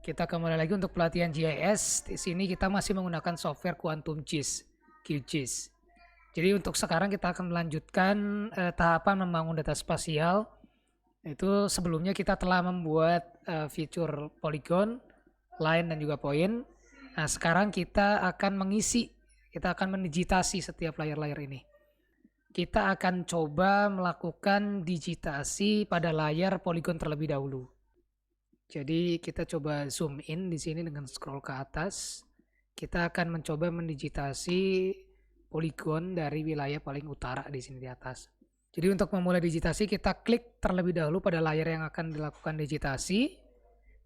Kita kembali lagi untuk pelatihan GIS. Di sini kita masih menggunakan software Quantum GIS, QGIS. Jadi untuk sekarang kita akan melanjutkan tahapan membangun data spasial. Itu sebelumnya kita telah membuat fitur polygon, line dan juga point. Nah, sekarang kita akan mendigitasi setiap layer-layer ini. Kita akan coba melakukan digitasi pada layar polygon terlebih dahulu. Jadi kita coba zoom in di sini dengan scroll ke atas. Kita akan mencoba mendigitasi polygon dari wilayah paling utara di sini di atas. Jadi untuk memulai digitasi kita klik terlebih dahulu pada layar yang akan dilakukan digitasi.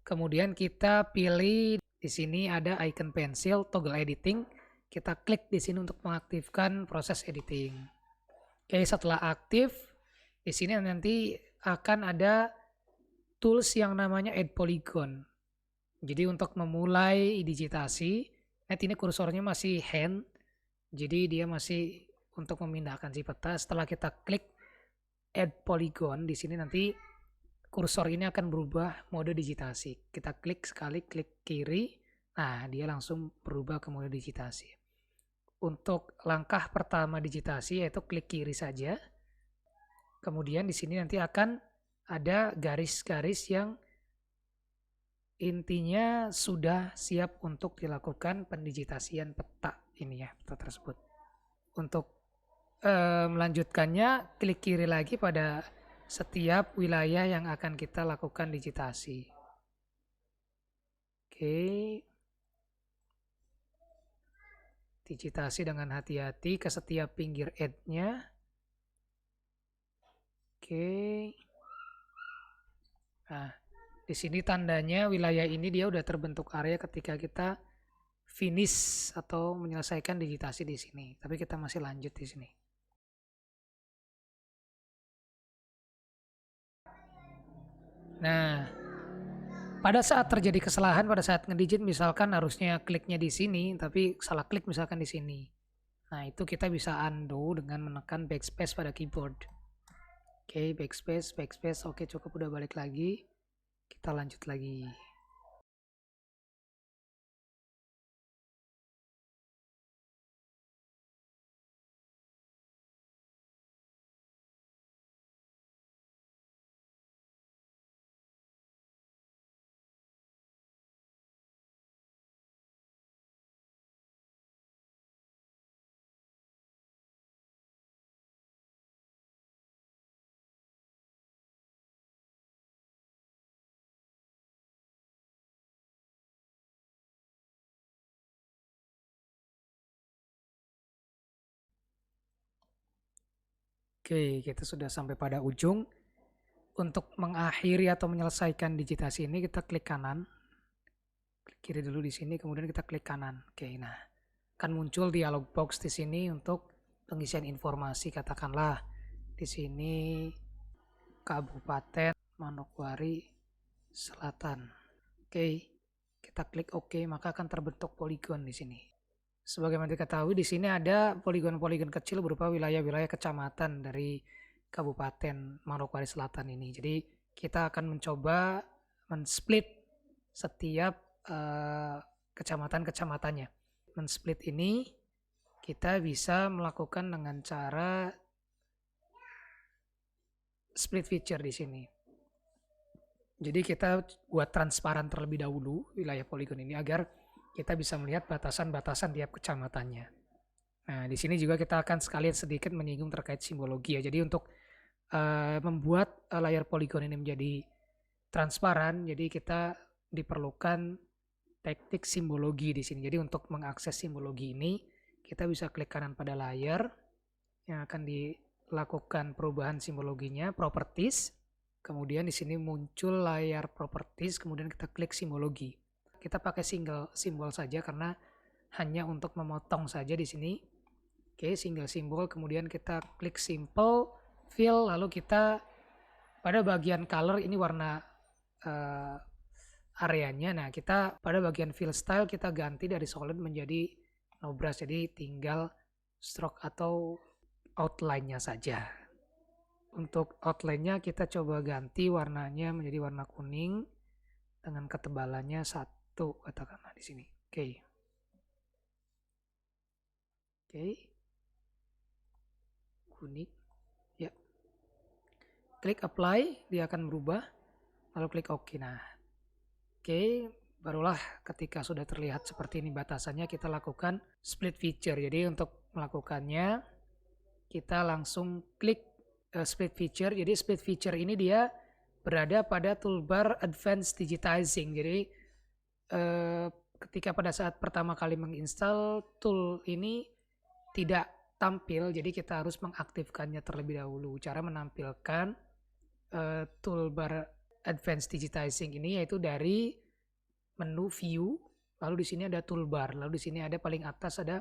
Kemudian kita pilih di sini ada icon pensil toggle editing. Kita klik di sini untuk mengaktifkan proses editing. Oke, setelah aktif di sini nanti akan ada tools yang namanya add polygon. Jadi untuk memulai digitasi, ini kursornya masih hand, jadi dia masih untuk memindahkan si peta. Setelah kita klik add polygon di sini nanti kursor ini akan berubah mode digitasi. Kita klik sekali, klik kiri, nah dia langsung berubah ke mode digitasi. Untuk langkah pertama digitasi yaitu klik kiri saja. Kemudian di sini nanti akan ada garis-garis yang intinya sudah siap untuk dilakukan pendigitasian peta ini ya, peta tersebut. Untuk melanjutkannya, klik kiri lagi pada setiap wilayah yang akan kita lakukan digitasi. Oke. Digitasi dengan hati-hati ke setiap pinggir edge-nya. Oke. Nah, di sini tandanya wilayah ini dia udah terbentuk area ketika kita finish atau menyelesaikan digitasi di sini. Tapi kita masih lanjut di sini. Nah, pada saat terjadi kesalahan pada saat ngedigit misalkan harusnya kliknya di sini tapi salah klik misalkan di sini. Nah, itu kita bisa undo dengan menekan backspace pada keyboard. Oke, backspace. Oke, cukup, udah balik lagi. Kita lanjut lagi. Oke, kita sudah sampai pada ujung. Untuk mengakhiri atau menyelesaikan digitasi ini kita klik kanan. Klik kiri dulu di sini, kemudian kita klik kanan. Oke, nah akan muncul dialog box di sini untuk pengisian informasi. Katakanlah di sini Kabupaten Manokwari Selatan. Oke, kita klik OK, maka akan terbentuk poligon di sini. Sebagaimana diketahui di sini ada poligon-poligon kecil berupa wilayah-wilayah kecamatan dari Kabupaten Manokwari Selatan ini. Jadi kita akan mencoba men-split setiap kecamatan-kecamatannya. Men-split ini kita bisa melakukan dengan cara split feature di sini. Jadi kita buat transparan terlebih dahulu wilayah poligon ini agar kita bisa melihat batasan-batasan tiap kecamatannya. Nah, di sini juga kita akan sekalian sedikit menyinggung terkait simbologi ya. Jadi untuk membuat layar poligon ini menjadi transparan, jadi kita diperlukan teknik simbologi di sini. Jadi untuk mengakses simbologi ini, kita bisa klik kanan pada layar yang akan dilakukan perubahan simbologinya, properties. Kemudian di sini muncul layar properties, kemudian kita klik simbologi. Kita pakai single simbol saja karena hanya untuk memotong saja di sini. Oke, single simbol, kemudian kita klik simple, fill, lalu kita pada bagian color ini warna areanya. Nah, kita pada bagian fill style kita ganti dari solid menjadi no brush, jadi tinggal stroke atau outline-nya saja. Untuk outline-nya kita coba ganti warnanya menjadi warna kuning. dengan ketebalannya 1 katakanlah di sini. Oke. Oke. Kuning. Ya. Klik apply, dia akan berubah. Lalu klik OK. Nah, oke, barulah ketika sudah terlihat seperti ini batasannya, kita lakukan split feature. Jadi untuk melakukannya, kita langsung klik split feature. Jadi split feature ini dia berada pada toolbar Advanced Digitizing. Jadi ketika pada saat pertama kali menginstal tool ini tidak tampil, jadi kita harus mengaktifkannya terlebih dahulu. Cara menampilkan toolbar Advanced Digitizing ini yaitu dari menu view, lalu di sini ada toolbar, lalu di sini ada paling atas ada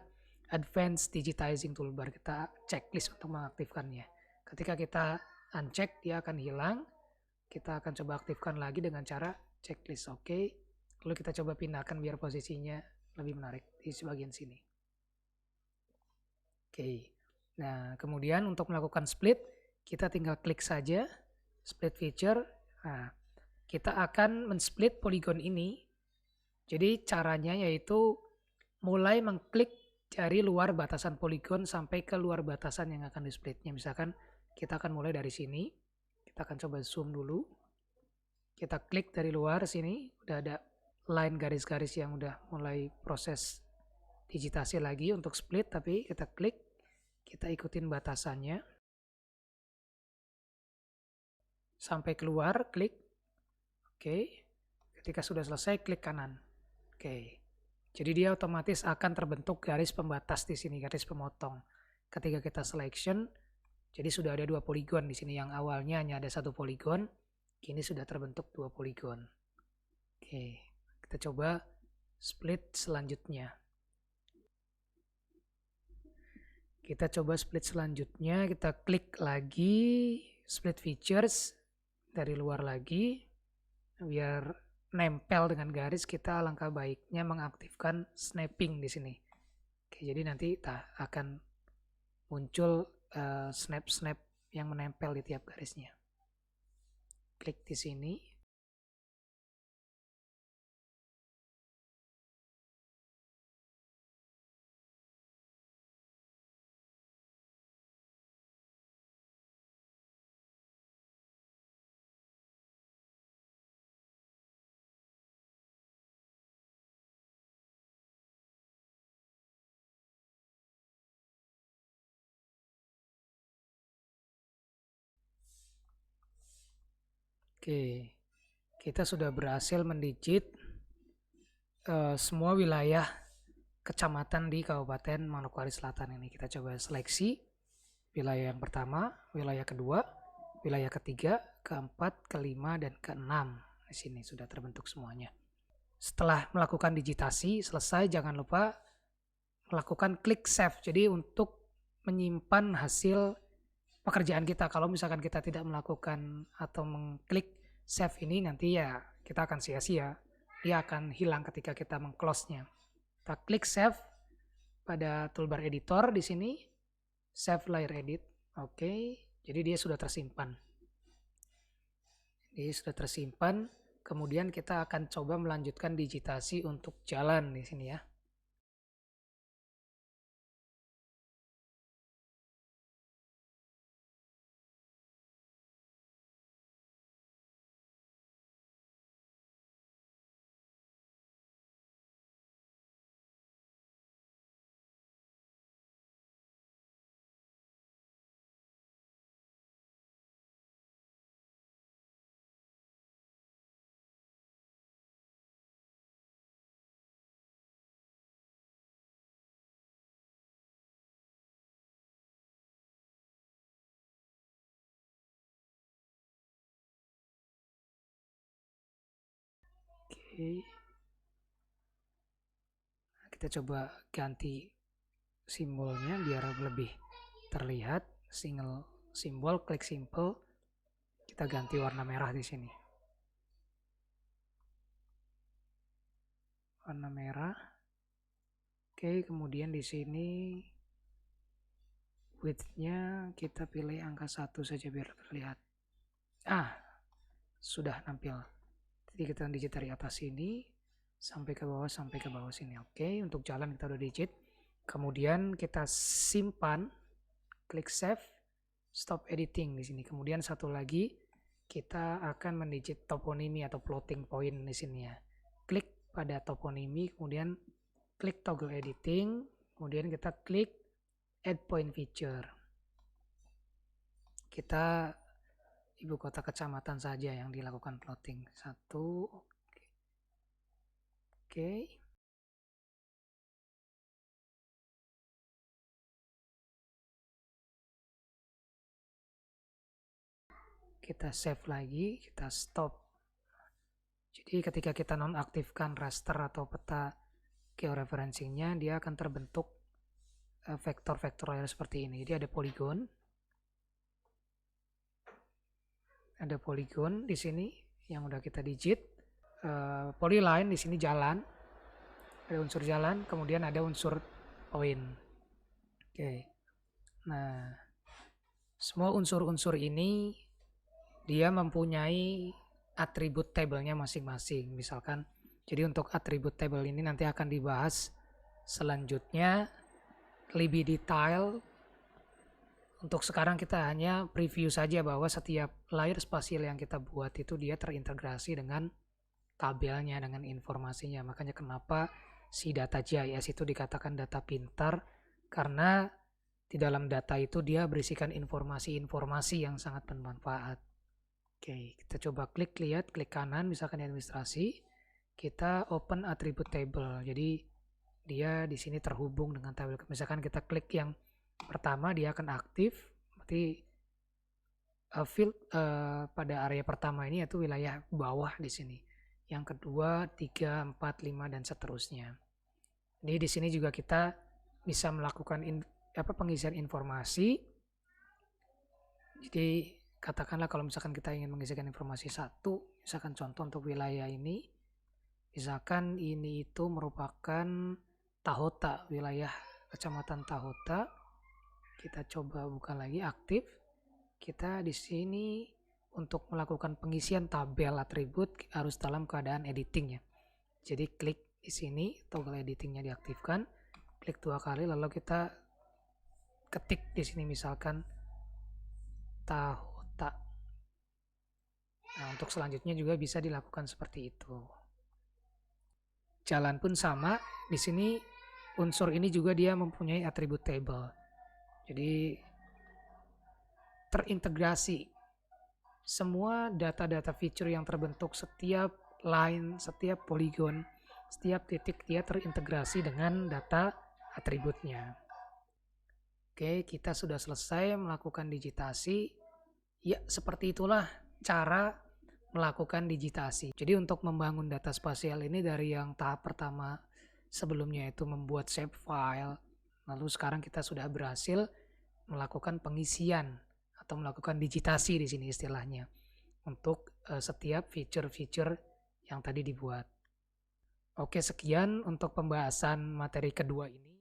Advanced Digitizing toolbar. Kita checklist untuk mengaktifkannya. Ketika kita uncheck, dia akan hilang. Kita akan coba aktifkan lagi dengan cara checklist. Oke. Lalu kita coba pindahkan biar posisinya lebih menarik di sebagian sini. Oke. Nah, kemudian untuk melakukan split, kita tinggal klik saja split feature. Nah, kita akan men-split poligon ini. Jadi caranya yaitu mulai mengklik dari luar batasan poligon sampai ke luar batasan yang akan di-splitnya. Misalkan kita akan mulai dari sini. Kita akan coba zoom dulu. Kita klik dari luar sini, udah ada line garis-garis yang udah mulai proses digitasi lagi untuk split, tapi kita klik, kita ikutin batasannya. Sampai keluar, klik. Oke. Ketika sudah selesai, klik kanan. Oke. Jadi dia otomatis akan terbentuk garis pembatas di sini, garis pemotong. Ketika kita selection, jadi sudah ada 2 poligon di sini. Yang awalnya hanya ada 1 poligon, kini sudah terbentuk 2 poligon. Oke, kita coba split selanjutnya. Kita coba split selanjutnya, kita klik lagi split features dari luar lagi. Biar nempel dengan garis, kita alangkah baiknya mengaktifkan snapping di sini. Oke, jadi nanti akan muncul snap-snap yang menempel di tiap garisnya. Klik di sini. Oke, kita sudah berhasil mendigit semua wilayah kecamatan di Kabupaten Manokwari Selatan ini. Kita coba seleksi wilayah yang pertama, wilayah kedua, wilayah ketiga, keempat, kelima, dan keenam. Di sini sudah terbentuk semuanya. Setelah melakukan digitasi selesai, jangan lupa melakukan klik save. Jadi untuk menyimpan hasil pekerjaan kita. Kalau misalkan kita tidak melakukan atau mengklik save ini, nanti ya kita akan sia-sia. Dia akan hilang ketika kita meng-close-nya. Kita klik save pada toolbar editor di sini. Save layer edit. Oke, jadi dia sudah tersimpan. Dia sudah tersimpan. Kemudian kita akan coba melanjutkan digitasi untuk jalan di sini ya. Oke. Kita coba ganti simbolnya biar lebih terlihat. Single simbol, klik simple. Kita ganti warna merah di sini. Warna merah. Oke, kemudian di sini width-nya kita pilih angka 1 saja biar terlihat. Sudah nampil. Jadi kita digit dari atas sini sampai ke bawah sini. Oke, untuk jalan kita udah digit. Kemudian kita simpan, klik save, stop editing di sini. Kemudian satu lagi kita akan mendigit toponimi atau floating point di sini ya. Klik pada toponimi, kemudian klik toggle editing, kemudian kita klik add point feature. Kita ibu kota kecamatan saja yang dilakukan plotting. Satu, oke. Kita save lagi, kita stop. Jadi ketika kita nonaktifkan raster atau peta georeferencingnya, dia akan terbentuk vektor vektorial seperti ini. Jadi ada poligon di sini yang udah kita digit, polyline di sini jalan, ada unsur jalan, kemudian ada unsur poin. Oke. Nah, semua unsur-unsur ini dia mempunyai atribut tabelnya masing-masing. Misalkan, jadi untuk atribut tabel ini nanti akan dibahas selanjutnya lebih detail. Untuk sekarang kita hanya preview saja bahwa setiap layer spasial yang kita buat itu dia terintegrasi dengan tabelnya, dengan informasinya. Makanya kenapa si data GIS itu dikatakan data pintar, karena di dalam data itu dia berisikan informasi-informasi yang sangat bermanfaat. Oke, kita coba klik kanan, misalkan administrasi, kita open attribute table. Jadi dia di sini terhubung dengan tabel. Misalkan kita klik yang pertama, dia akan aktif. Berarti field pada area pertama ini yaitu wilayah bawah di sini. Yang kedua, 3, 4, 5 dan seterusnya. Jadi di sini juga kita bisa melakukan pengisian informasi. Jadi katakanlah kalau misalkan kita ingin mengisikan informasi satu, misalkan contoh untuk wilayah ini, misalkan ini itu merupakan Tahota, wilayah kecamatan Tahota. Kita coba buka lagi aktif. Kita di sini untuk melakukan pengisian tabel atribut harus dalam keadaan editing ya. Jadi klik di sini, toggle editingnya diaktifkan, klik 2 kali, lalu kita ketik di sini misalkan Tahota. Nah, untuk selanjutnya juga bisa dilakukan seperti itu. Jalan pun sama, di sini unsur ini juga dia mempunyai atribut table. Jadi terintegrasi semua data-data feature yang terbentuk, setiap line, setiap poligon, setiap titik dia terintegrasi dengan data atributnya. Oke, kita sudah selesai melakukan digitasi. Ya, seperti itulah cara melakukan digitasi. Jadi untuk membangun data spasial ini dari yang tahap pertama sebelumnya itu membuat shapefile, lalu sekarang kita sudah berhasil melakukan pengisian atau melakukan digitasi di sini istilahnya untuk setiap feature-feature yang tadi dibuat. Oke, sekian untuk pembahasan materi kedua ini.